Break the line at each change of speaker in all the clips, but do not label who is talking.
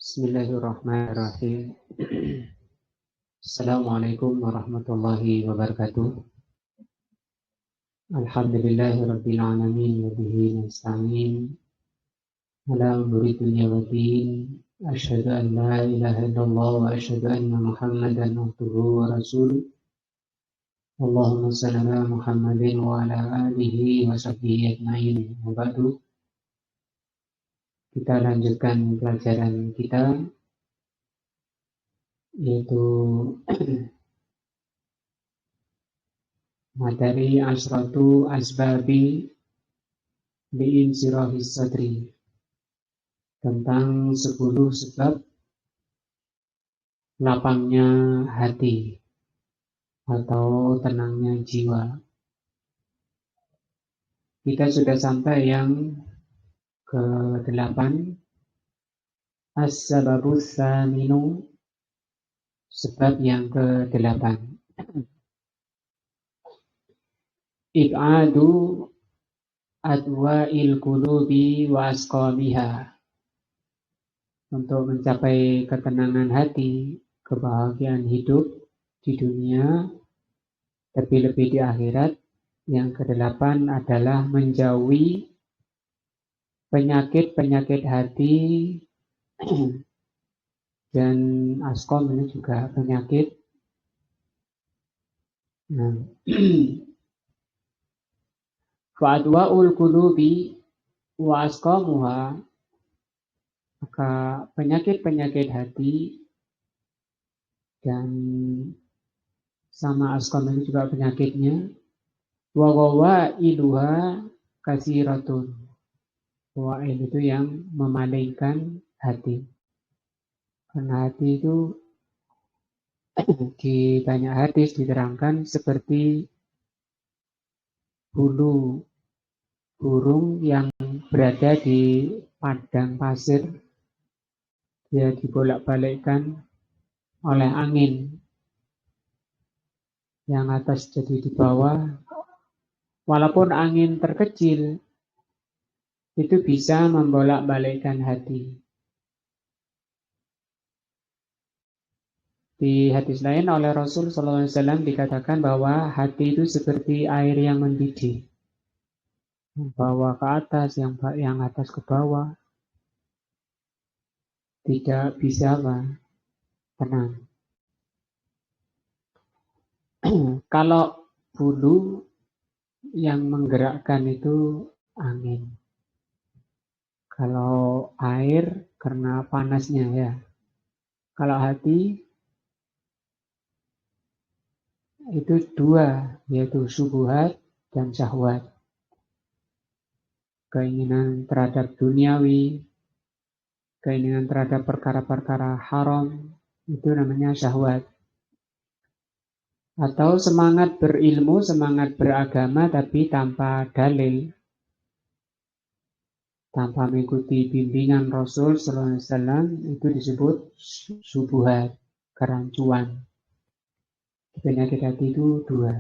Bismillahirrahmanirrahim. Assalamualaikum warahmatullahi wabarakatuh. Alhamdulillahirabbil alamin wa bihi nasta'in ala umuri dunya waddin. Asyhadu an la ilaha illallah wa asyhadu anna Muhammadan abduhu wa rasuluh. Allahumma shalli ala Muhammadin wa ala alihi wa sahbihi ajmain. Wa ba'du. Kita lanjutkan pelajaran kita, yaitu materi asratu asbabi li'insirahis sadri, tentang 10 sebab lapangnya hati atau tenangnya jiwa. Kita sudah sampai yang ke-8, as-sababus tsaminu, sebab yang ke-8, ib'adu adwa'il qulubi wa asqamiha, untuk mencapai ketenangan hati, kebahagiaan hidup di dunia, lebih-lebih di akhirat. Yang ke-8 adalah menjauhi penyakit-penyakit hati, dan asqam ini juga penyakit. Fa'adwa'ul qulubi wa asqamuha, maka penyakit-penyakit hati dan sama asqam ini juga penyakitnya, wa ghawailuha katsiratun. Wail itu yang memalingkan hati. Karena hati itu di banyak hadis diterangkan seperti bulu burung yang berada di padang pasir. Dia dibolak-balikkan oleh angin. Yang atas jadi di bawah. Walaupun angin terkecil, itu bisa membolak-balikkan hati. Di hadis lain oleh Rasul SAW dikatakan bahwa hati itu seperti air yang mendidih, bawah ke atas, yang atas ke bawah, tidak bisa tenang. Kalau bulu yang menggerakkan itu angin. Kalau air karena panasnya ya. Kalau hati itu dua, yaitu syubhat dan syahwat. Keinginan terhadap duniawi, keinginan terhadap perkara-perkara haram, itu namanya syahwat. Atau semangat berilmu, semangat beragama tapi tanpa dalil, tanpa mengikuti bimbingan Rasul SAW, itu disebut syubhat, kerancuan. Penyakit hati itu dua.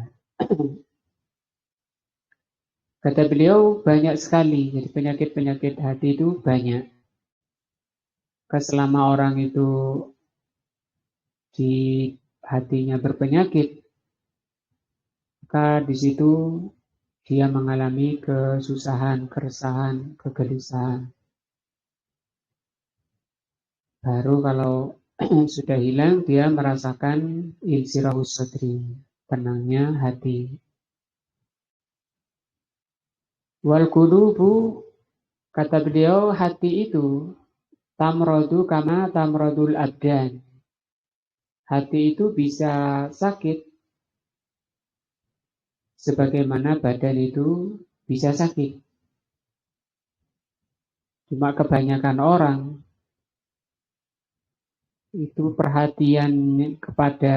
Kata beliau banyak sekali, jadi penyakit-penyakit hati itu banyak. Selama orang itu di hatinya berpenyakit, maka di situ dia mengalami kesusahan, keresahan, kegelisahan. Baru kalau sudah hilang, dia merasakan insirahus sadri, tenangnya hati. Wal qulubu, kata beliau, hati itu tamrodu kama tamrodul abdan. Hati itu bisa sakit sebagaimana badan itu bisa sakit. Cuma kebanyakan orang itu perhatian kepada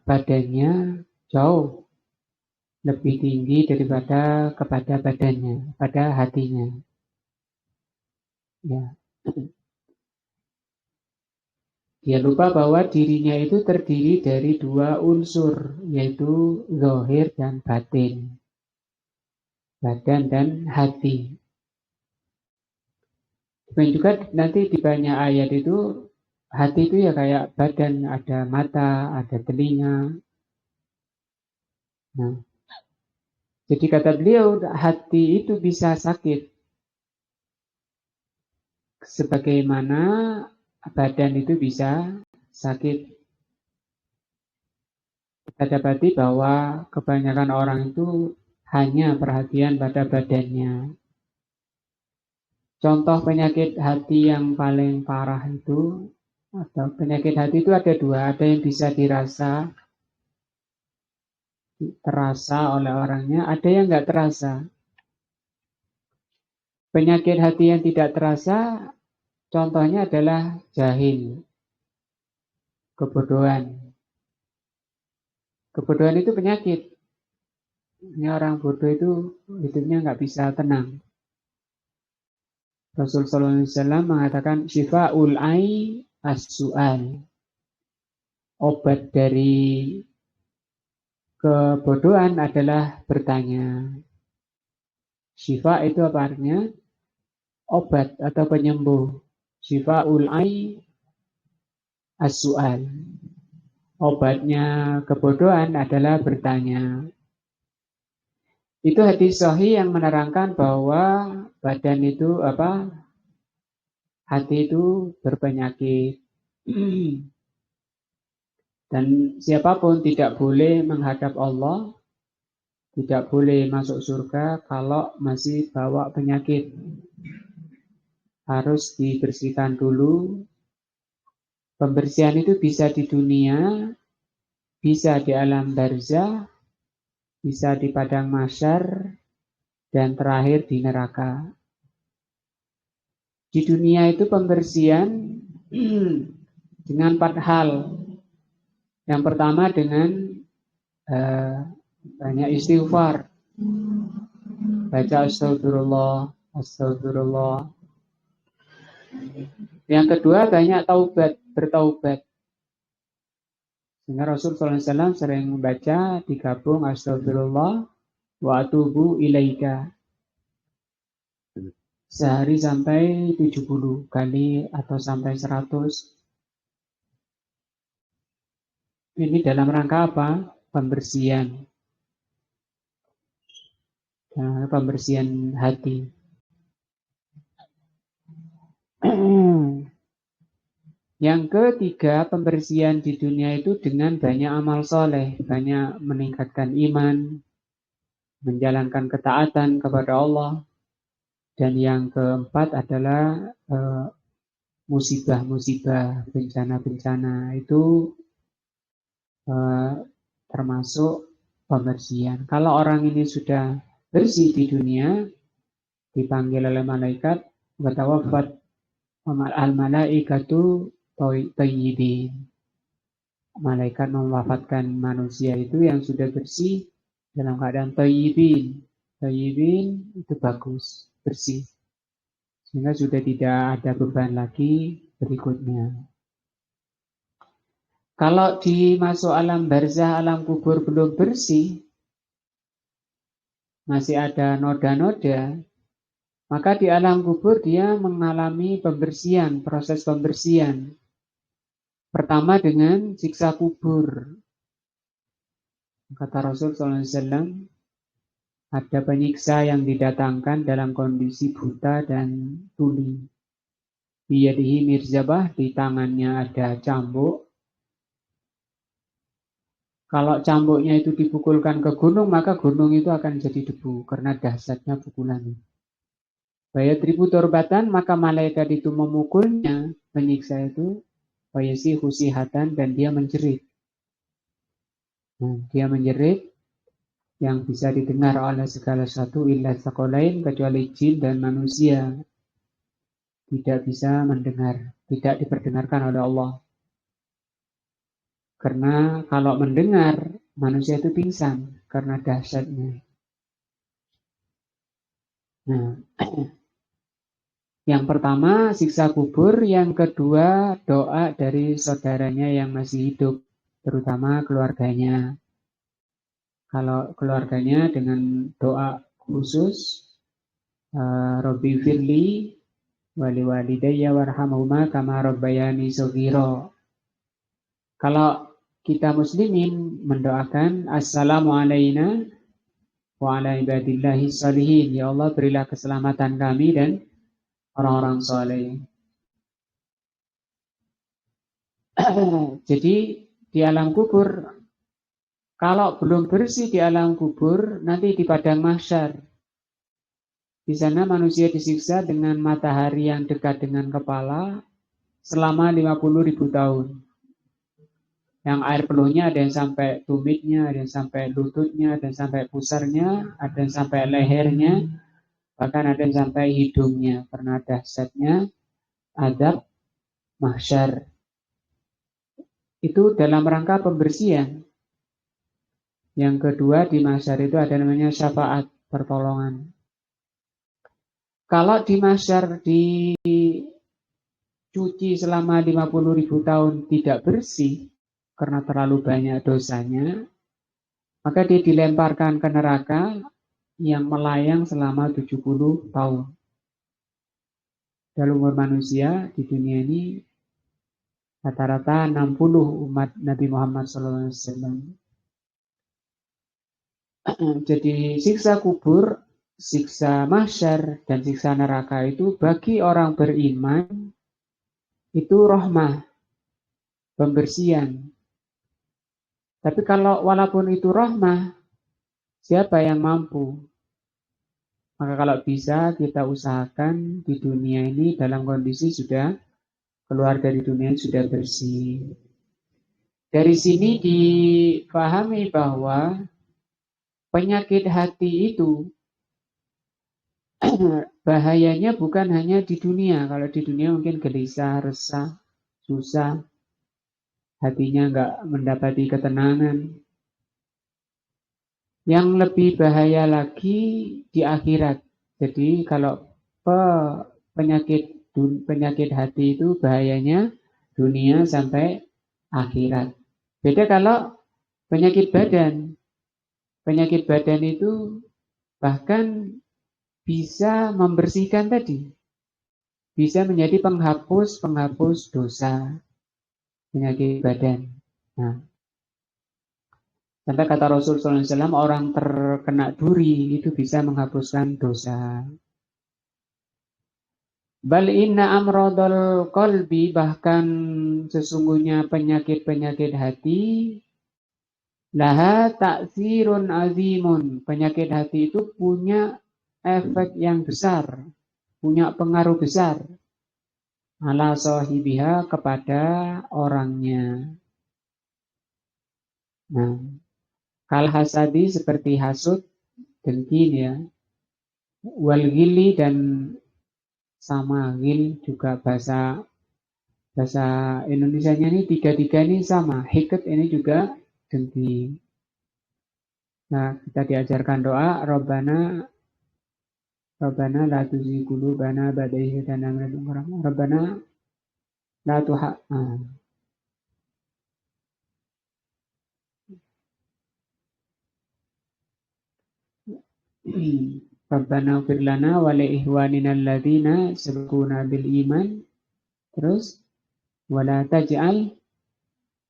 badannya jauh lebih tinggi daripada kepada badannya, pada hatinya. Ya. Dia lupa bahwa dirinya itu terdiri dari dua unsur, yaitu zahir dan batin. Badan dan hati. Dan juga nanti di banyak ayat itu hati itu ya kayak badan, ada mata, ada telinga. Nah, jadi kata beliau, hati itu bisa sakit sebagaimana badan itu bisa sakit. Kita dapati bahwa kebanyakan orang itu hanya perhatian pada badannya. Contoh penyakit hati yang paling parah itu, atau penyakit hati itu ada dua, ada yang bisa terasa oleh orangnya, ada yang nggak terasa. Penyakit hati yang tidak terasa, contohnya adalah jahil, kebodohan. Kebodohan itu penyakit. Ini orang bodoh itu hidupnya nggak bisa tenang. Rasulullah SAW mengatakan syifa'ul ai as-su'al. Obat dari kebodohan adalah bertanya. Syifa itu apa artinya? Obat atau penyembuh. Syifa'ul ai as-su'al. Obatnya kebodohan adalah bertanya. Itu hadis sahih yang menerangkan bahwa badan itu hati itu berpenyakit. Dan siapapun tidak boleh menghadap Allah, tidak boleh masuk surga kalau masih bawa penyakit. Harus dibersihkan dulu. Pembersihan itu bisa di dunia, bisa di alam barzah, bisa di padang mahsyar, dan terakhir di neraka. Di dunia itu pembersihan dengan 4 hal. Yang pertama dengan banyak istighfar. Baca astagfirullah, astagfirullah. Yang kedua banyak taubat, bertaubat. Sehingga Rasulullah SAW sering membaca digabung astagfirullah wa atubu ilaika. Sehari sampai 70 kali atau sampai 100. Ini dalam rangka apa? Pembersihan. Pembersihan hati. Yang ketiga, pembersihan di dunia itu dengan banyak amal soleh, banyak meningkatkan iman, menjalankan ketaatan kepada Allah. Dan yang keempat adalah musibah-musibah, bencana-bencana itu termasuk pembersihan. Kalau orang ini sudah bersih di dunia, dipanggil oleh malaikat, watawafat al-malaikatu thayyibin. Malaikat mewafatkan manusia itu yang sudah bersih dalam keadaan thayyibin. Thayyibin itu bagus, bersih. Sehingga sudah tidak ada beban lagi berikutnya. Kalau di masuk alam barzah, alam kubur belum bersih, masih ada noda-noda, maka di alam kubur dia mengalami pembersihan, proses pembersihan. Pertama dengan siksa kubur. Kata Rasul SAW, ada penyiksa yang didatangkan dalam kondisi buta dan tuli. Biyadihi mirzabah, di tangannya ada cambuk. Kalau cambuknya itu dipukulkan ke gunung, maka gunung itu akan jadi debu karena dahsyatnya pukulan. Bayat ribu torbatan, maka malaikat itu memukulnya, penyiksa itu, bayasi husihatan, dan dia menjerit. Nah, dia menjerit yang bisa didengar oleh segala satu illa tsaqalain, kecuali jin dan manusia. Tidak bisa mendengar, tidak diperdengarkan oleh Allah. Karena kalau mendengar, manusia itu pingsan karena dahsyatnya. Nah, yang pertama siksa kubur, yang kedua doa dari saudaranya yang masih hidup, terutama keluarganya. Kalau keluarganya dengan doa khusus, Rabbi firli, waliwalidayya warhamhuma kama rabbayani shaghira. Kalau kita muslimin mendoakan assalamu alayna wa ala ibadillahi shalihin. Ya Allah, berilah keselamatan kami dan orang-orang saleh. Jadi di alam kubur, kalau belum bersih di alam kubur, nanti di padang mahsyar. Di sana manusia disiksa dengan matahari yang dekat dengan kepala selama 50.000 tahun. Yang air peluhnya ada yang sampai tumitnya, ada yang sampai lututnya, ada yang sampai pusarnya, ada yang sampai lehernya, bahkan ada yang sampai hidungnya. Karena dahsyatnya azab mahsyar. Itu dalam rangka pembersihan. Yang kedua di mahsyar itu ada namanya syafaat, pertolongan. Kalau di mahsyar dicuci selama 50.000 tahun tidak bersih karena terlalu banyak dosanya, maka dia dilemparkan ke neraka yang melayang selama 70 tahun. Dalam umur manusia di dunia ini rata-rata 60 umat Nabi Muhammad SAW. Jadi siksa kubur, siksa mahsyar, dan siksa neraka itu bagi orang beriman itu rahmah, pembersihan. Tapi kalau walaupun itu rahmah, siapa yang mampu? Maka kalau bisa kita usahakan di dunia ini dalam kondisi sudah keluar dari dunia sudah bersih. Dari sini dipahami bahwa penyakit hati itu bahayanya bukan hanya di dunia. Kalau di dunia mungkin gelisah, resah, susah, hatinya nggak mendapati ketenangan. Yang lebih bahaya lagi di akhirat. Jadi kalau penyakit hati itu bahayanya dunia sampai akhirat. Beda kalau penyakit badan. Penyakit badan itu bahkan bisa membersihkan tadi. Bisa menjadi penghapus dosa. Penyakit badan. Nah, sampai kata Rasul SAW, orang terkena duri itu bisa menghapuskan dosa. Bal inna amradul qalbi, bahkan sesungguhnya penyakit-penyakit hati, laha ta'zirun azimun. Penyakit hati itu punya efek yang besar, punya pengaruh besar ala sahibiha, kepada orangnya. Nah, kal hasadi, seperti hasud, dengki ya. Wal gili, dan sama gil juga bahasa Indonesianya ini tiga-tiga ini sama. Hiket ini juga dengki. Nah, kita diajarkan doa Rabbana la tuzigh qulubana ba'da idh hadaytana wa hab lana min Rabbana la Rabbana ighfir lana wa li ikhwanina alladziina sabaquna bil iman. Terus wala taj'al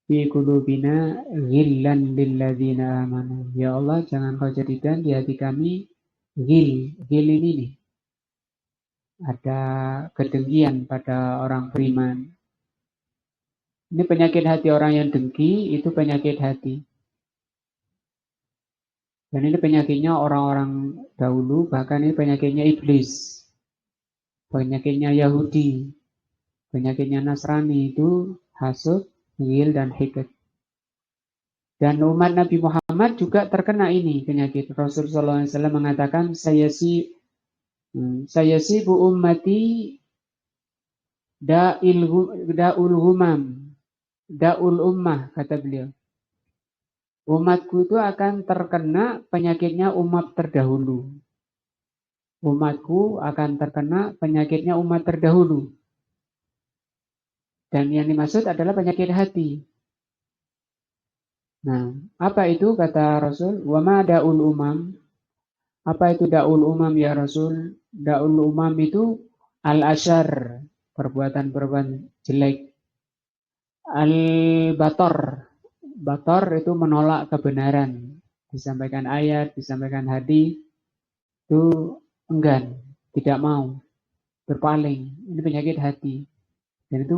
fi qulubina ghillan lil ladzina amanu. Ya Allah, jangan kau jadikan di hati kami ghil ini nih. Ada kedengkian pada orang beriman. Ini penyakit hati orang yang dengki, itu penyakit hati. Dan ini penyakitnya orang-orang dahulu, bahkan ini penyakitnya iblis. Penyakitnya Yahudi. Penyakitnya Nasrani itu hasud, ghil, dan hiqd. Dan umat Nabi Muhammad juga terkena ini penyakit. Rasulullah SAW mengatakan, saya sibu ummati da'ul ummah, kata beliau. Umatku itu akan terkena penyakitnya umat terdahulu. Umatku akan terkena penyakitnya umat terdahulu. Dan yang dimaksud adalah penyakit hati. Nah, apa itu kata Rasul? Wa ma da'ul umam. Apa itu da'ul umam ya Rasul? Da'ul umam itu Al-asyar, perbuatan-perbuatan jelek. Al-bator, bator itu menolak kebenaran. Disampaikan ayat, disampaikan hadis, itu enggan, tidak mau, berpaling. Ini penyakit hati. Dan itu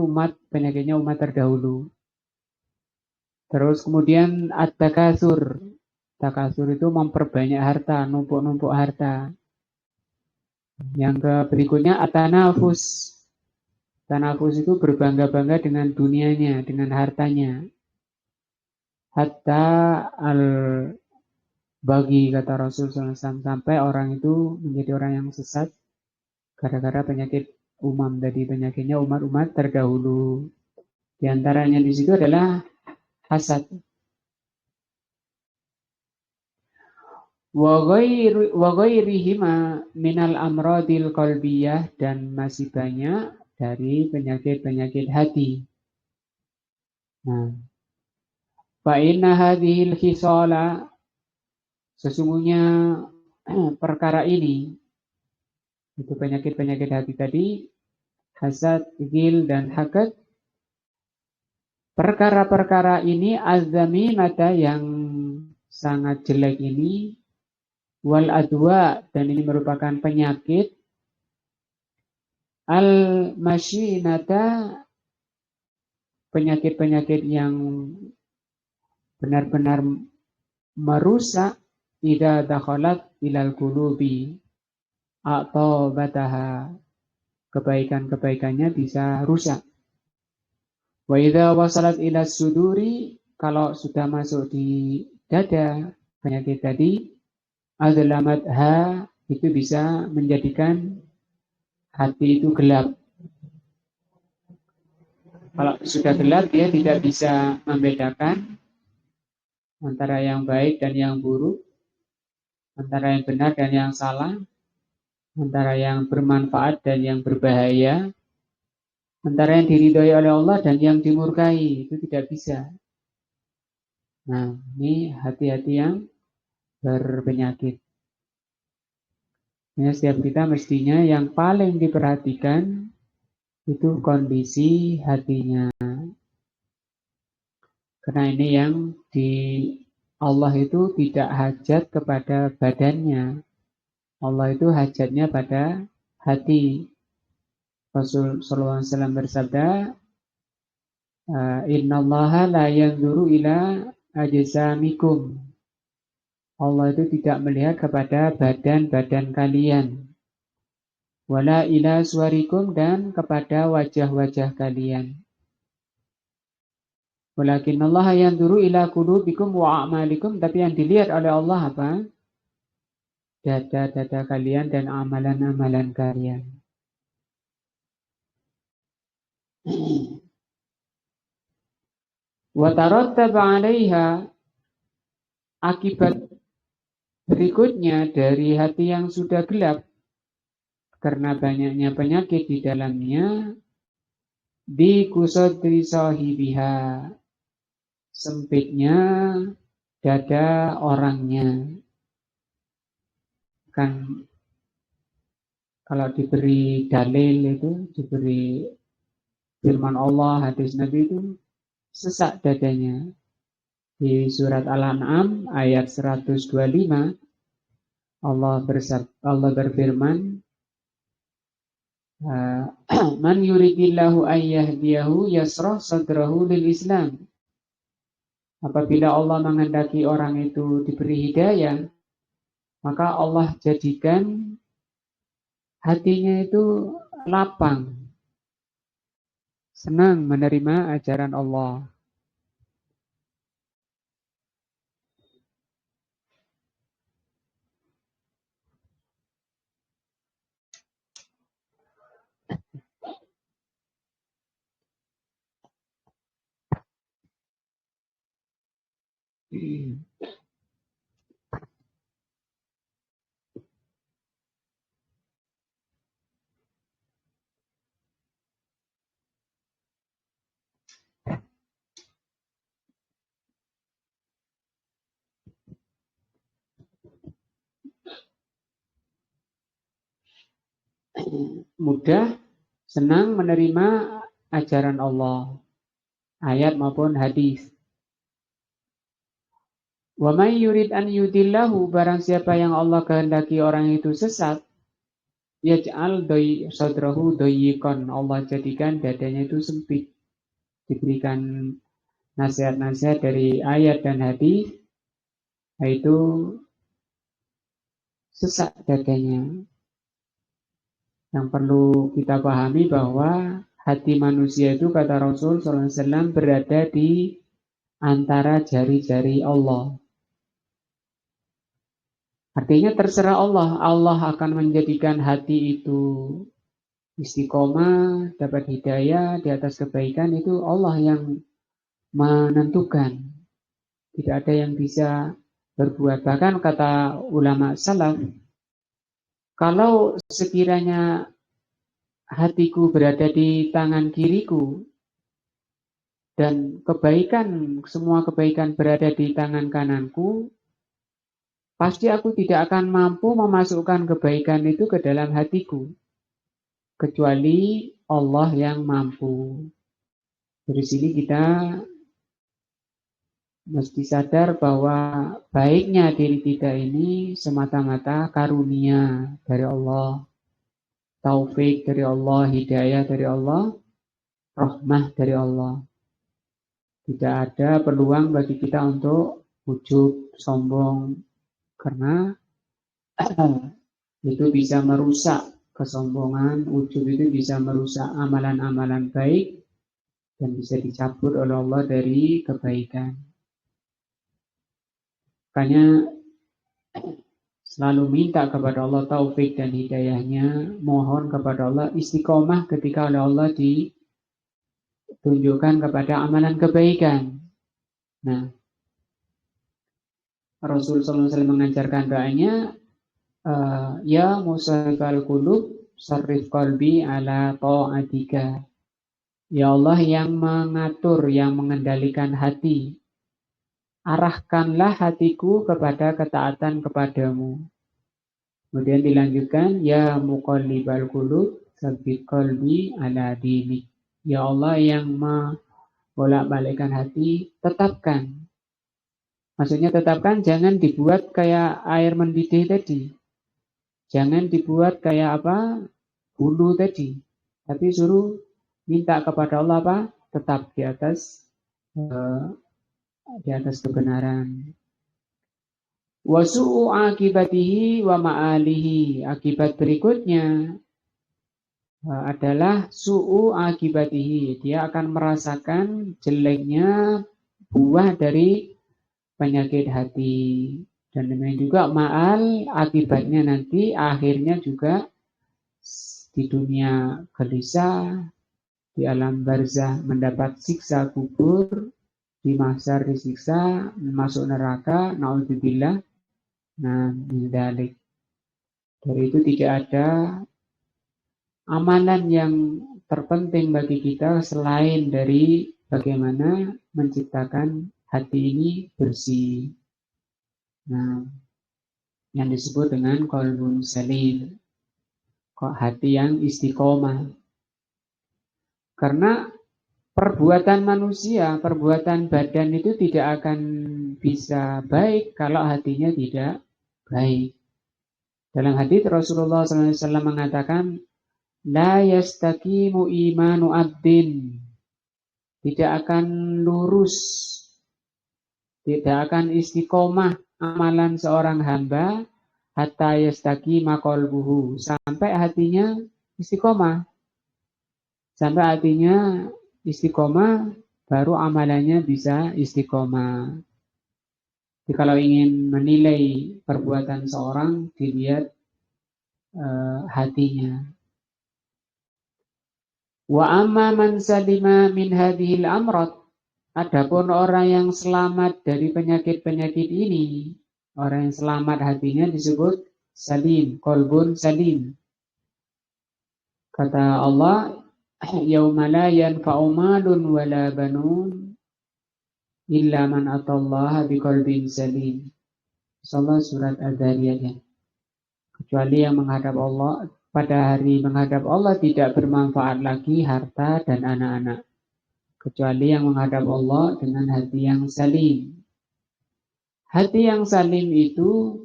penyakitnya umat terdahulu. Terus kemudian at-takasur. Takasur itu memperbanyak harta, numpuk-numpuk harta. Yang berikutnya at-tanafus. Tanafus itu berbangga-bangga dengan dunianya, dengan hartanya. Hatta bagi kata Rasul SAW, sampai orang itu menjadi orang yang sesat gara-gara penyakit umam tadi, penyakitnya umat-umat terdahulu. Di antaranya di situ adalah hasad. Wa ghairihima minal amradil qalbiyah, dan masih banyak dari penyakit-penyakit hati. Nah, fa inna hadhil khisala, sesungguhnya perkara ini, itu penyakit-penyakit hati tadi, hasad, ghil, dan hakad. Perkara-perkara ini azzaminata, yang sangat jelek ini, wal adwa, dan ini merupakan penyakit, al mashinata, penyakit-penyakit yang benar-benar merusak, idza dakhalat ilal qulubi atau bataha, kebaikan-kebaikannya bisa rusak. Wa idza wasalat ila suduri, kalau sudah masuk di dada penyakit tadi, adlamatha, itu bisa menjadikan hati itu gelap. Kalau sudah gelap, dia tidak bisa membedakan antara yang baik dan yang buruk, antara yang benar dan yang salah, antara yang bermanfaat dan yang berbahaya, antara yang diridhoi oleh Allah dan yang dimurkai. Itu tidak bisa. Nah, ini hati-hati yang berpenyakit. Ya, setiap kita mestinya yang paling diperhatikan itu kondisi hatinya. Karena ini yang di Allah itu tidak hajat kepada badannya. Allah itu hajatnya pada hati. Rasul sallallahu alaihi wasallam bersabda, "Innallaha la yanzuru ila ajsamikum." Allah itu tidak melihat kepada badan-badan kalian. Wala ila suwarikum, dan kepada wajah-wajah kalian. Walakin Allah yanzuru ila qulubikum wa a'malikum, tapi yang dilihat oleh Allah apa? Dada-dada kalian dan amalan-amalan kalian. Wa tarattaba 'alaiha, akibat berikutnya dari hati yang sudah gelap karena banyaknya penyakit di dalamnya, di kusodri sahibiha, sempitnya dada orangnya. Kan kalau diberi dalil itu, diberi firman Allah, hadis Nabi, itu sesak dadanya. Di surat Al-An'am ayat 125, Allah berfirman, man yuridillahu ayyahdiyahu yasrah sadrahu lil Islam. Apabila Allah menghendaki orang itu diberi hidayah, maka Allah jadikan hatinya itu lapang, senang menerima ajaran Allah. mudah, senang menerima ajaran Allah, ayat maupun hadis. Wa may yurid an yudillahu, barang siapa yang Allah kehendaki orang itu sesat, yaj'al sadrahu dayyqan, Allah jadikan dadanya itu sempit. Diberikan nasihat-nasihat dari ayat dan hadis, yaitu sesak dadanya. Yang perlu kita pahami bahwa hati manusia itu, kata Rasul SAW, berada di antara jari-jari Allah. Artinya terserah Allah. Allah akan menjadikan hati itu istiqomah, dapat hidayah di atas kebaikan, itu Allah yang menentukan. Tidak ada yang bisa berbuat. Bahkan kata ulama salaf, kalau sekiranya hatiku berada di tangan kiriku dan semua kebaikan berada di tangan kananku, pasti aku tidak akan mampu memasukkan kebaikan itu ke dalam hatiku, kecuali Allah yang mampu. Dari sini kita mesti sadar bahwa baiknya diri kita ini semata-mata karunia dari Allah, taufik dari Allah, hidayah dari Allah, rahmah dari Allah. Tidak ada peluang bagi kita untuk ujub, sombong, karena itu bisa merusak kesombongan. Ujub itu bisa merusak amalan-amalan baik dan bisa dicabut oleh Allah dari kebaikan. Makanya selalu minta kepada Allah taufik dan hidayahnya, mohon kepada Allah istiqomah ketika oleh Allah ditunjukkan kepada amalan kebaikan. Nah, Rasul SAW mengajarkan doanya, ya musarrifal qulub, sarrif qalbi ala ta'atika. Ya Allah yang mengatur, yang mengendalikan hati, arahkanlah hatiku kepada ketaatan kepadamu. Kemudian dilanjutkan, ya muqallibal qulub, tsabbit qalbi ala dinik. Ya Allah yang membolak-balikkan hati, tetapkan. Maksudnya tetapkan, jangan dibuat kayak air mendidih tadi. Jangan dibuat kayak bulu tadi. Tapi suruh minta kepada Allah tetap di atas kebenaran. Wa su'u akibatihi wa ma'alihi. Akibat berikutnya adalah su'u akibatihi. Dia akan merasakan jeleknya buah dari penyakit hati. Dan demikian juga ma'al, akibatnya nanti akhirnya juga di dunia gelisah, di alam barzah mendapat siksa kubur, di mahsyar disiksa, masuk neraka, naudzubillah. Nah, mendalik. Dari itu tidak ada amalan yang terpenting bagi kita selain dari bagaimana menciptakan hati ini bersih. Nah, yang disebut dengan qalbun salim, hati yang istiqomah. Karena perbuatan manusia, perbuatan badan itu tidak akan bisa baik kalau hatinya tidak baik. Dalam hadits Rasulullah SAW mengatakan, la yastaqimu imanu abdin, tidak akan lurus, tidak akan istiqomah amalan seorang hamba, hatta yastaqima qalbuhu, sampai hatinya istiqomah. Sampai hatinya istiqomah, baru amalannya bisa istiqomah. Jadi kalau ingin menilai perbuatan seorang, dilihat hatinya. Wa amma man salima min hadhil amrad, adapun orang yang selamat dari penyakit-penyakit ini, orang yang selamat hatinya disebut salim, qalbun salim. Kata Allah, yauma la yanfa'u malun wala banun illa man atallaha biqalbin salim. Insyaallah surat Ad-Dzariyat. Kecuali yang menghadap Allah, pada hari menghadap Allah tidak bermanfaat lagi harta dan anak-anak, kecuali yang menghadap Allah dengan hati yang salim. Hati yang salim itu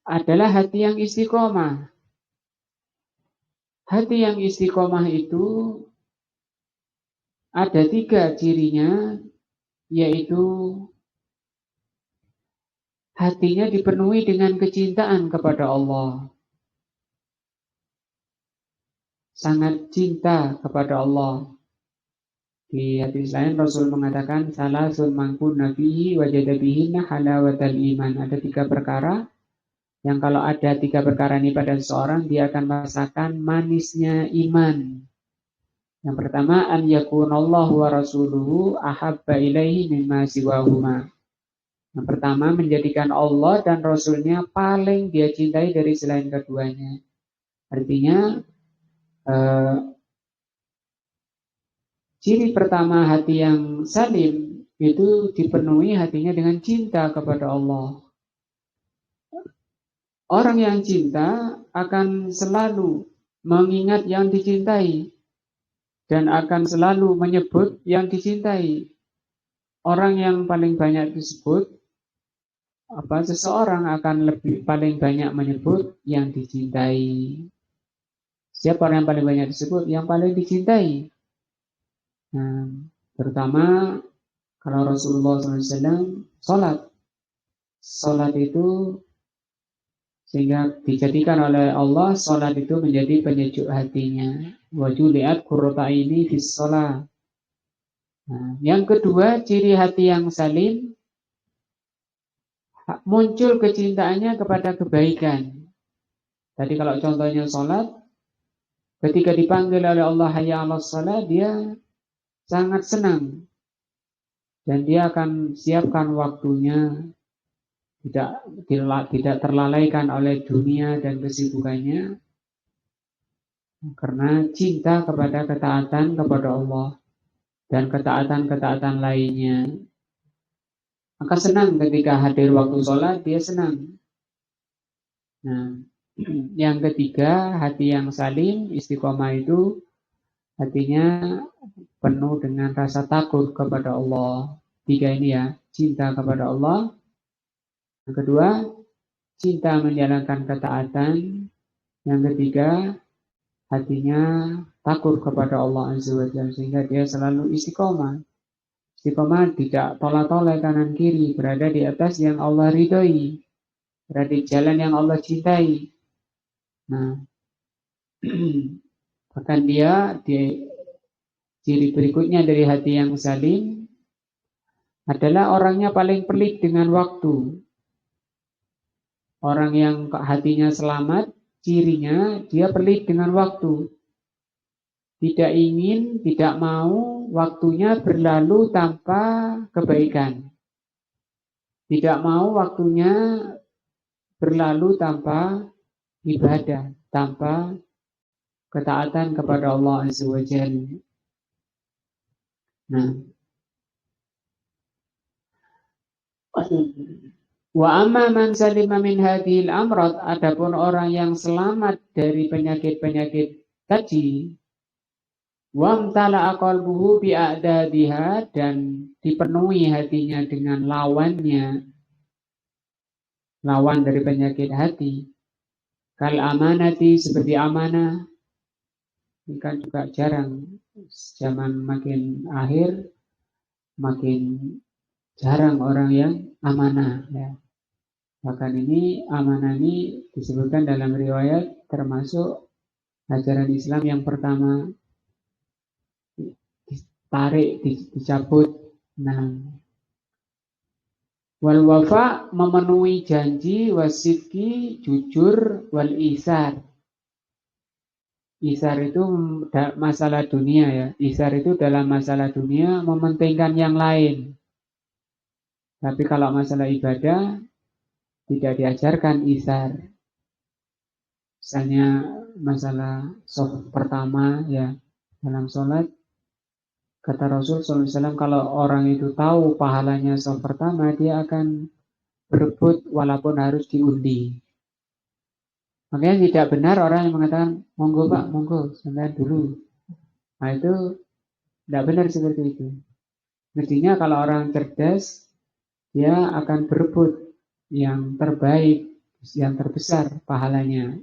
adalah hati yang istiqomah. Hati yang istiqomah itu ada 3 cirinya, yaitu hatinya dipenuhi dengan kecintaan kepada Allah. Sangat cinta kepada Allah. Di hadis lain Rasul mengatakan salasun mangkun nabihi wajada bihinna halawatal iman. Ada 3 perkara yang kalau ada 3 perkara ini pada seseorang, dia akan merasakan manisnya iman. Yang pertama, an yakunallahu wa rasuluhu ahabba ilaihi mimma siwahuma. Yang pertama, menjadikan Allah dan Rasulnya paling dia cintai dari selain keduanya. Artinya, ciri pertama hati yang salim itu dipenuhi hatinya dengan cinta kepada Allah. Orang yang cinta akan selalu mengingat yang dicintai dan akan selalu menyebut yang dicintai. Orang yang paling banyak disebut, seseorang akan paling banyak menyebut yang dicintai. Siapa orang yang paling banyak disebut? Yang paling dicintai. Nah, terutama kalau Rasulullah SAW sholat itu, sehingga dijadikan oleh Allah sholat itu menjadi penyejuk hatinya. Wa juliat qurrata aini fis sholat. Nah, yang kedua, ciri hati yang salim, muncul kecintaannya kepada kebaikan. Tadi kalau contohnya sholat, ketika dipanggil oleh Allah hayya 'alas sholat, dia sangat senang. Dan dia akan siapkan waktunya, tidak terlalaikan oleh dunia dan kesibukannya, karena cinta kepada ketaatan kepada Allah dan ketaatan-ketaatan lainnya. Maka senang ketika hadir waktu sholat, dia senang. Nah, yang ketiga, hati yang salim, istiqomah itu hatinya penuh dengan rasa takut kepada Allah. 3 ini ya, cinta kepada Allah. Yang kedua, cinta menjalankan ketaatan. Yang ketiga, hatinya takut kepada Allah Azza wa Jalla, sehingga dia selalu istiqomah. Istiqomah tidak tolak-tolak kanan kiri, berada di atas yang Allah ridhoi, berada di jalan yang Allah cintai. Nah, bahkan dia di ciri berikutnya dari hati yang salim adalah orangnya paling pelit dengan waktu. Orang yang hatinya selamat, cirinya dia pelit dengan waktu. Tidak ingin, tidak mau waktunya berlalu tanpa kebaikan. Tidak mau waktunya berlalu tanpa ibadah, tanpa ketaatan kepada Allah Azza wa Jalla. Nah, wa amma man salima min hadhil amrad, adapun orang yang selamat dari penyakit-penyakit tadi, wamtala qalbuhu bi a'dadiha, dan dipenuhi hatinya dengan lawannya, lawan dari penyakit hati. Kal amanati, seperti amanah. Ini kan juga jarang, zaman makin akhir makin jarang orang yang amanah ya. Bahkan ini amanah ini disebutkan dalam riwayat termasuk ajaran Islam yang pertama ditarik, dicabut. Nah, wal wafa, memenuhi janji, wasidki, jujur, wal isar. Isar itu masalah dunia ya. Isar itu dalam masalah dunia mementingkan yang lain. Tapi kalau masalah ibadah tidak diajarkan isar. Misalnya masalah shaf pertama ya dalam sholat, kata Rasul SAW, kalau orang itu tahu pahalanya shaf pertama, dia akan berebut walaupun harus diundi. Makanya tidak benar orang yang mengatakan, monggo Pak, monggo, santai dulu. Nah itu tidak benar seperti itu. Mestinya kalau orang cerdas, dia akan berebut yang terbaik, yang terbesar pahalanya.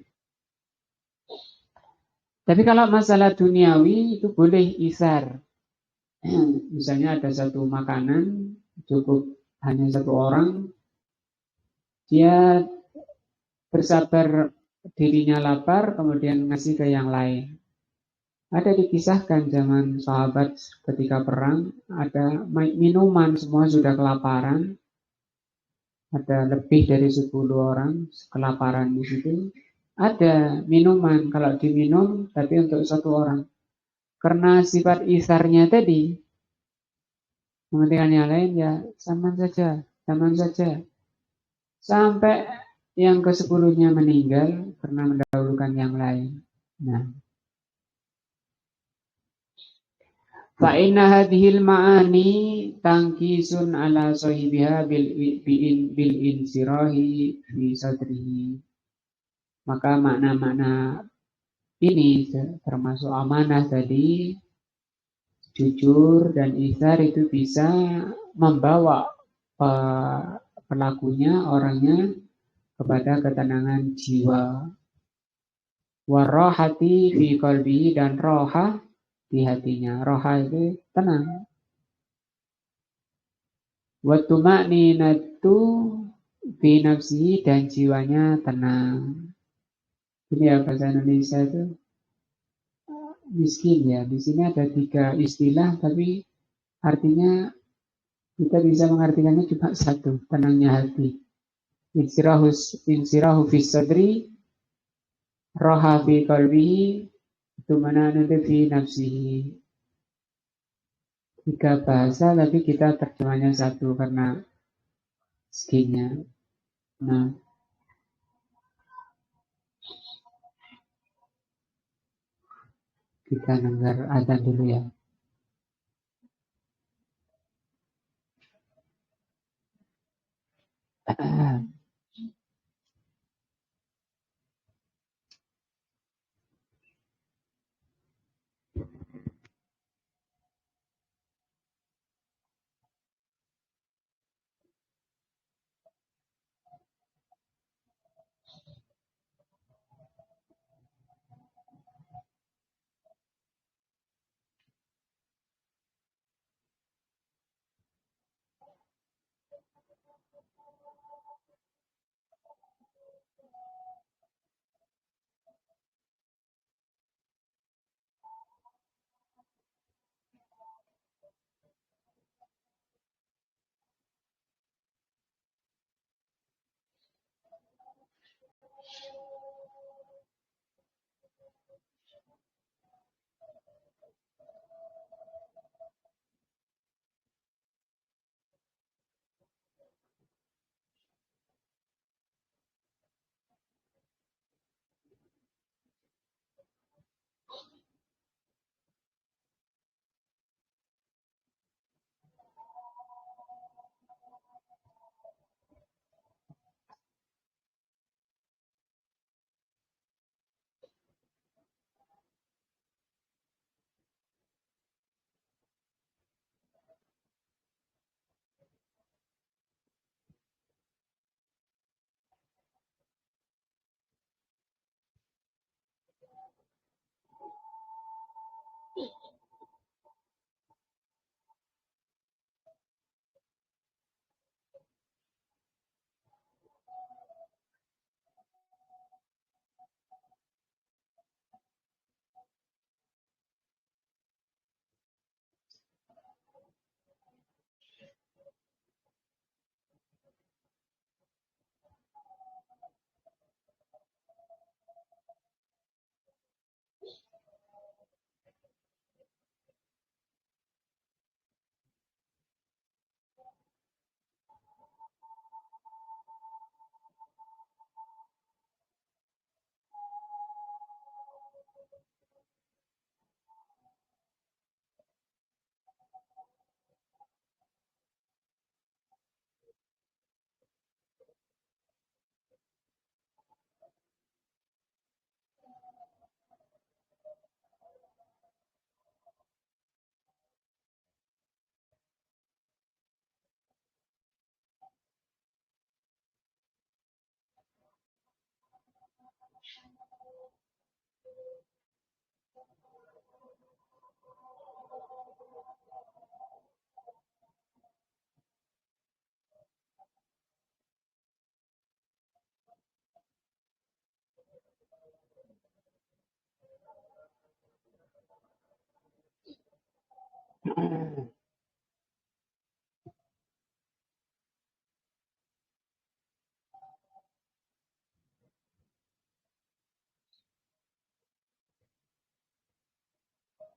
Tapi kalau masalah duniawi itu boleh isar. Misalnya ada satu makanan, cukup hanya satu orang, dia bersabar dirinya lapar, kemudian ngasih ke yang lain. Ada dikisahkan zaman sahabat ketika perang, ada minuman, semua sudah kelaparan, ada lebih dari 10 orang kelaparan di situ. Ada minuman, kalau diminum, tapi untuk satu orang. Karena sifat isarnya tadi, kemudian yang lain ya zaman saja. Sampai yang ke-10-nya meninggal karena mendahulukan yang lain. Nah, fa inna hadhil ma'ani tangkisun ala sahibiha bil insirahi fi sadrihi. Maka makna-makna ini termasuk amanah tadi, jujur dan ikhtar itu bisa membawa pelakunya, orangnya kepada ketenangan jiwa. Warohati fi qalbi, dan roha di hatinya. Roha itu tenang. Watuma'ninatu fi nafsi, dan jiwanya tenang. Ini ya bahasa Indonesia itu miskin ya. Di sini ada 3 istilah, tapi artinya kita bisa mengartikannya cuma satu, tenangnya hati. Insirahu fi sadri, roha fi qalbihi, tumananatu fi nafsihi. 3 bahasa, tapi kita terjemahnya satu karena skinnya. Nah, kita dengar azan dulu ya.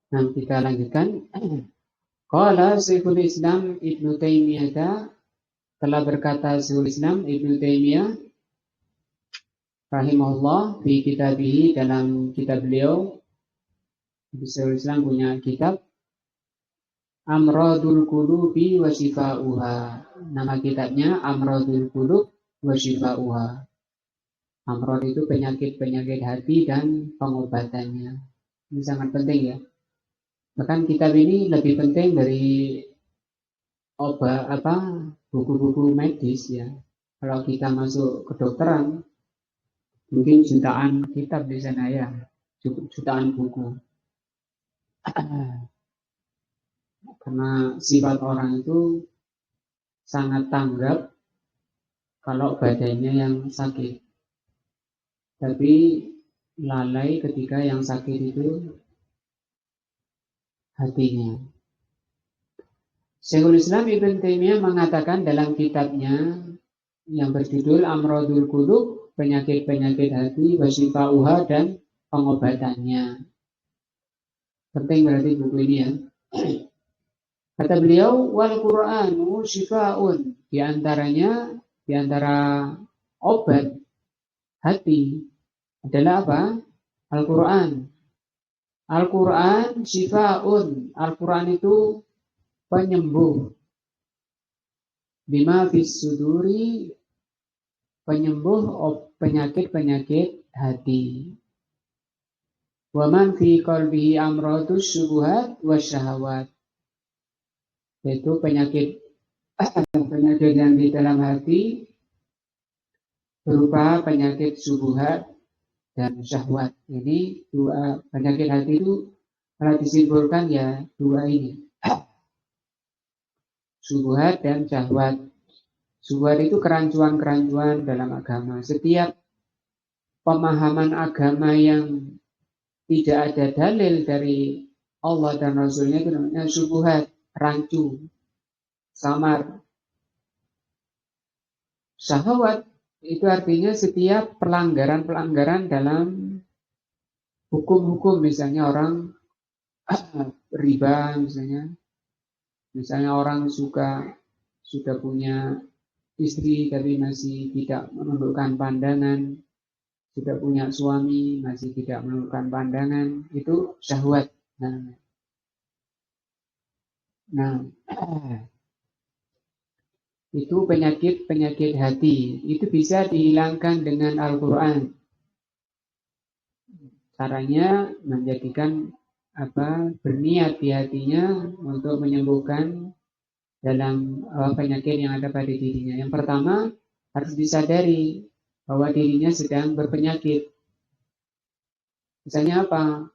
Nah, kita lanjutkan. Qala Syekhul Islam Ibnu Taimiyah, telah berkata Syekhul Islam Ibnu Taimiyah rahimahullah fi kitabihi, dalam kitab beliau. Syekhul Islam punya kitab Amradul Qulubi wa Shifa'uha. Nama kitabnya Amradul Qulub wa Shifa'uha. Amrod itu penyakit-penyakit hati dan pengobatannya. Ini sangat penting ya. Bahkan kitab ini lebih penting dari buku-buku medis ya. Kalau kita masuk kedokteran, mungkin jutaan kitab di sana ya, jutaan buku. Karena sifat orang itu sangat tanggap kalau badannya yang sakit, tapi lalai ketika yang sakit itu hatinya. Syekhul Islam Ibn Taimiyah mengatakan dalam kitabnya yang berjudul Amradul Qulub, penyakit-penyakit hati, wasifa'uha, dan pengobatannya. Penting berarti buku ini ya. Kata beliau, wal Qur'anu syifa'un, di antara obat hati adalah apa? Al-Qur'an. Al-Quran syifa'un. Al-Quran itu penyembuh. Bima fis suduri, penyembuh penyakit-penyakit hati. Waman fi qalbihi amradus syubuhat wasyahawat. Yaitu penyakit yang di dalam hati berupa penyakit syubuhat dan syahwat. Ini dua penyakit hati itu kalau disimpulkan ya dua ini, syubhat dan syahwat. Syubhat itu kerancuan-kerancuan dalam agama. Setiap pemahaman agama yang tidak ada dalil dari Allah dan Rasulnya itu namanya syubhat, rancu, samar. Syahwat itu artinya setiap pelanggaran-pelanggaran dalam hukum-hukum, misalnya orang riba, misalnya orang sudah punya istri tapi masih tidak menundukkan pandangan, sudah punya suami masih tidak menundukkan pandangan, itu syahwat. Nah, itu penyakit-penyakit hati. Itu bisa dihilangkan dengan Al-Quran. Caranya menjadikan berniat di hatinya untuk menyembuhkan dalam penyakit yang ada pada dirinya. Yang pertama, harus disadari bahwa dirinya sedang berpenyakit. Misalnya apa?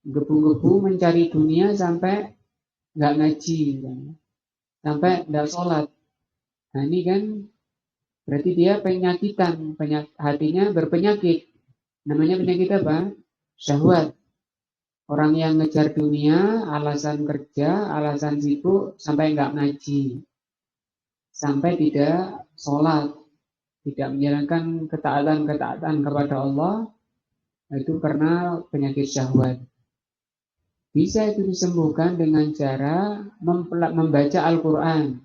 Gebu-gebu mencari dunia sampai nggak ngaji, sampai nggak sholat. Nah ini kan berarti dia penyakitan, hatinya berpenyakit. Namanya penyakit apa? Syahwat. Orang yang ngejar dunia, alasan kerja, alasan sibuk, sampai nggak ngaji, sampai tidak sholat, tidak menjalankan ketaatan-ketaatan kepada Allah, itu karena penyakit syahwat. Bisa itu disembuhkan dengan cara membaca Al-Quran,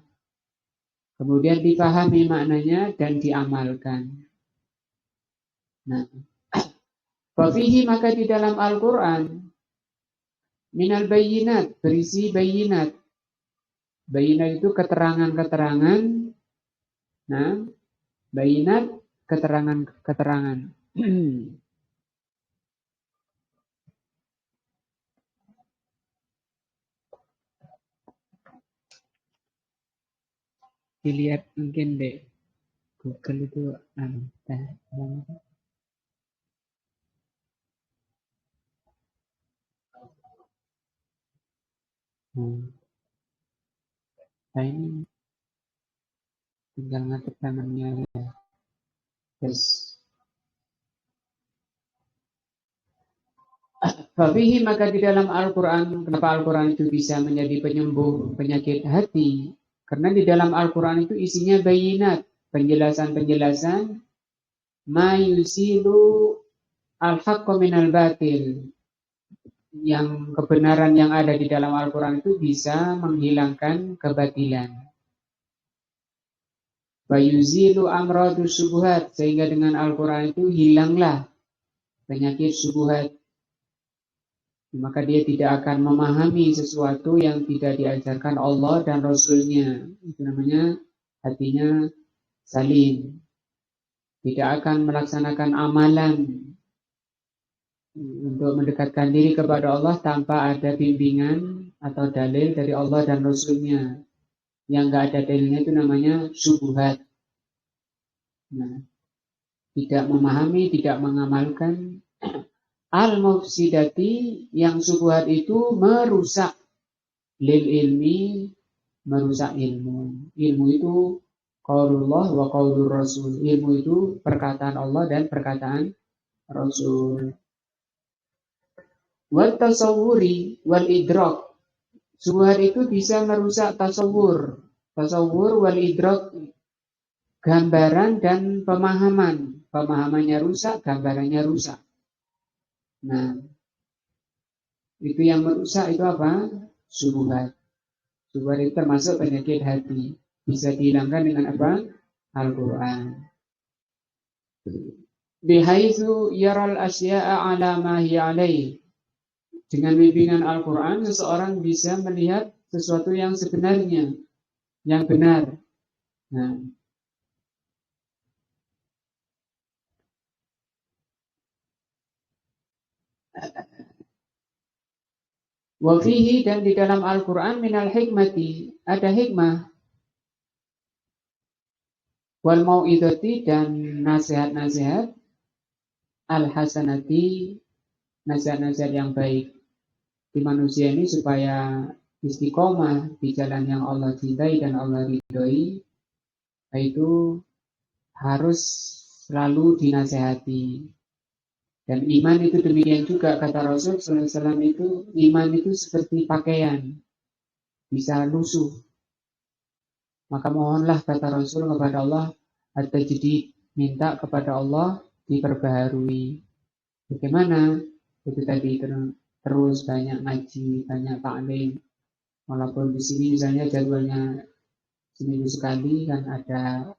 kemudian dipahami maknanya dan diamalkan. Nah, fafihi, maka di dalam Al-Quran, minal bayinat, berisi bayinat. Bayinat itu keterangan-keterangan. Nah, bayinat keterangan-keterangan. Dilihat mungkin deh Google itu Nah ini tinggal ngatur tangannya ya. Yes. Fafihi, maka di dalam Al-Quran, kenapa Al-Quran itu bisa menjadi penyembuh penyakit hati? Karena di dalam Al-Quran itu isinya bayinat, penjelasan-penjelasan ma yusilu al-haqqa minal batil, yang kebenaran yang ada di dalam Al-Quran itu bisa menghilangkan kebatilan. Bayuzilu amradu subuhat, sehingga dengan Al-Quran itu hilanglah penyakit subuhat. Maka dia tidak akan memahami sesuatu yang tidak diajarkan Allah dan Rasulnya. Itu namanya hatinya salim. Tidak akan melaksanakan amalan untuk mendekatkan diri kepada Allah tanpa ada bimbingan atau dalil dari Allah dan Rasulnya. Yang nggak ada dalilnya itu namanya syubhat. Nah, tidak memahami, tidak mengamalkan. Al-mufsidati, yang syubhat itu merusak. Lil ilmi, merusak ilmu. Ilmu itu qaulullah wa qaulur rasul. Ilmu itu perkataan Allah dan perkataan Rasul. Wal tasawuri wal idrak. Syubhat itu bisa merusak tasawur. Tasawur wal idrak, gambaran dan pemahaman. Pemahamannya rusak, gambarannya rusak. Nah, itu yang merusak itu apa? Syubhat. Syubhat itu termasuk penyakit hati. Bisa dihilangkan dengan apa? Al-Quran. Bihaitsu yaral asya'a ala ma hiya alaih. Dengan bimbingan Al-Quran, seseorang bisa melihat sesuatu yang sebenarnya, yang benar. Nah, wafihi, dan di dalam Al-Quran minal hikmati, ada hikmah, wal mau'idhati, dan nasihat-nasihat, al-hasanati, nasihat-nasihat yang baik di manusia ini supaya istiqomah di jalan yang Allah cintai dan Allah ridhoi, itu harus selalu dinasehati. Dan iman itu demikian juga, kata Rasul SAW, itu iman itu seperti pakaian, bisa lusuh. Maka mohonlah, kata Rasul, kepada Allah, atau jadi minta kepada Allah diperbaharui. Bagaimana? Itu tadi terus banyak ngaji, banyak taklim. Walaupun di sini misalnya jadwalnya seminggu sekali kan ada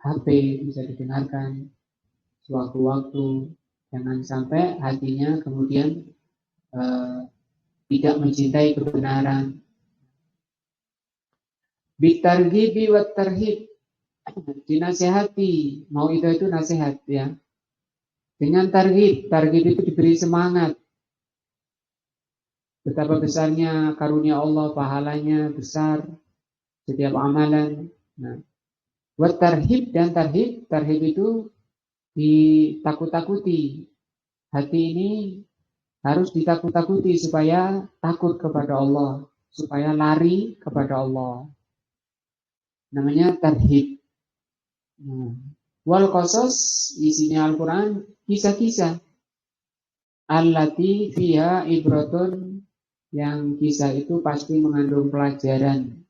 HP bisa didengarkan sewaktu-waktu. Jangan sampai hatinya kemudian tidak mencintai kebenaran. Bitarghibi wat tarhib, dinasehati. Mau itu nasihat ya. Dengan targhib, targhib itu diberi semangat. Betapa besarnya karunia Allah, pahalanya besar setiap amalan. Nah, wat tarhib, dan tarhib itu ditakut-takuti. Hati ini harus ditakut-takuti supaya takut kepada Allah, supaya lari kepada Allah. Namanya tarhib. Wal qasas, isinya Al-Quran kisah-kisah. Allati fiha ibratun, yang kisah itu pasti mengandung pelajaran.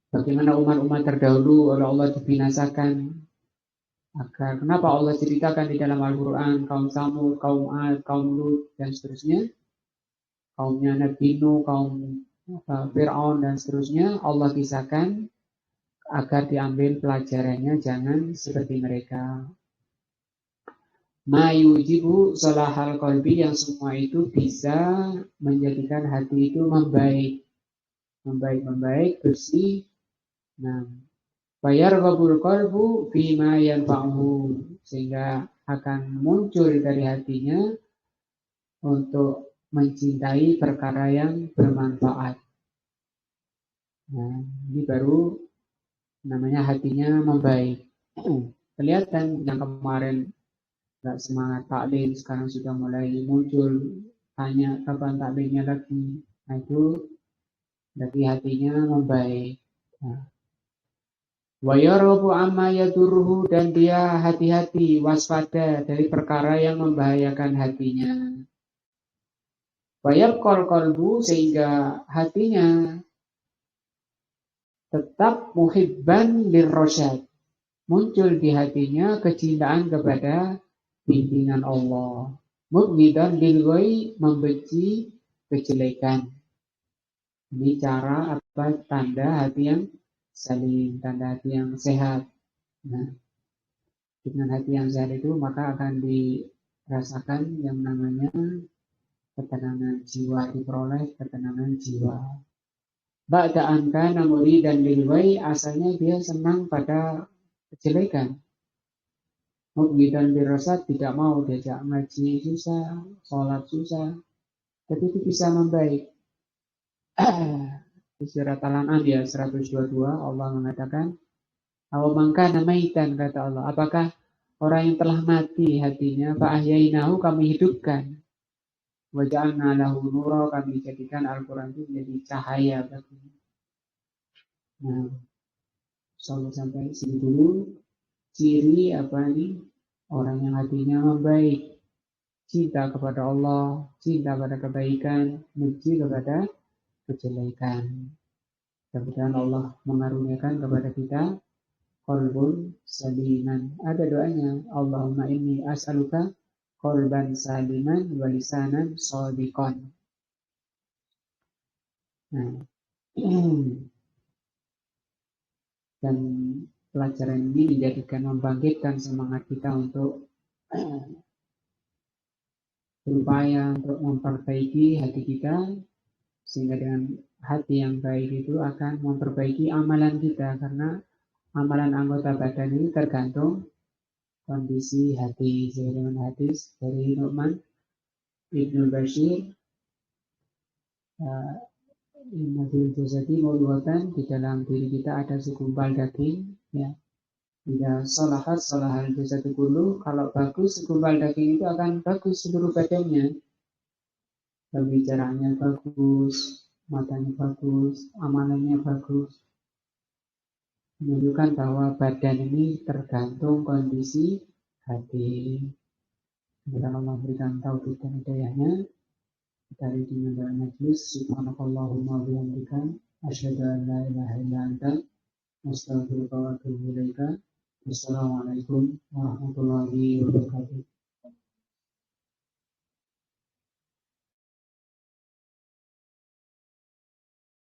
Bagaimana umat-umat terdahulu oleh Allah dibinasakan. Agar kenapa Allah ceritakan di dalam Al-Quran kaum Samud, kaum Ad, kaum Lut, dan seterusnya. Kaumnya Nabi Nuh, kaum Fir'aun, dan seterusnya. Allah kisahkan agar diambil pelajarannya, jangan seperti mereka. Ma yujibu salahal qalbi, yang semua itu bisa menjadikan hati itu membaik, bersih. Nah, bayar qabul qalbu fima yanfa'uhu, sehingga akan muncul dari hatinya untuk mencintai perkara yang bermanfaat. Nah, ini baru namanya hatinya membaik. Kelihatan yang kemarin nggak semangat taklim, sekarang sudah mulai muncul tanya kapan takbirnya lagi. Nah itu berarti hatinya membaik. Nah, wa yarabu amma yadurruhu, dan dia hati-hati, waspada dari perkara yang membahayakan hatinya. Wa yabqal qalbu, sehingga hatinya tetap muhibban lirrasyad, muncul di hatinya kecintaan kepada pimpinan Allah. Mubghidan lilghai, membenci kejelekan. Ini cara apa, tanda hati yang salim, tanda hati yang sehat. Nah, dengan hati yang sehat itu maka akan dirasakan yang namanya ketenangan jiwa, diperoleh ketenangan jiwa. Ba'da anka namuri dan lilwai, asalnya dia senang pada kejelekan. Mubghidan lirrasyad, tidak mau diajak ngaji susah, sholat susah, tapi itu bisa membaik. Di surat Al-An'am ya 122 Allah mengatakan, "Aw namaitan," kata Allah, apakah orang yang telah mati hatinya, fa ahyainahu, kami hidupkan, wa ja'alna lahu nura, kami jadikan Al-Qur'an itu menjadi cahaya baginya. Nah, sampai sini dulu ciri apa nih orang yang hatinya membaik, cinta kepada Allah, cinta pada kebaikan, benci kepada kejelekan. Mudah-mudahan Allah mengaruniakan kepada kita qalbun saliman. Ada doanya, Allahumma inni as'aluka qalban saliman wa lisanan shadiqan. Nah, dan pelajaran ini menjadikan, membangkitkan semangat kita untuk berupaya untuk memperbaiki hati kita, sehingga dengan hati yang baik itu akan memperbaiki amalan kita, karena amalan anggota badan ini tergantung kondisi hati. Sebagaimana hadis dari Nu'man Ibnu Bashir, inna fil jasadi mudghatan, di dalam diri kita ada segumpal daging, ya. Jika salahat salahal jasadu kullu, kalau bagus segumpal daging itu akan bagus seluruh badannya. Pembicaranya bagus, matanya bagus, amalannya bagus. Menunjukkan bahwa badan ini tergantung kondisi hati. Semoga Allah berikan taufik dan hidayahnya. Dari dimensi majlis, subhanakallahumma wa bihamdika, asyhadu an la ilaha illa anta, astaghfiruka wa atubu ilaika. Wassalamualaikum warahmatullahi wabarakatuh.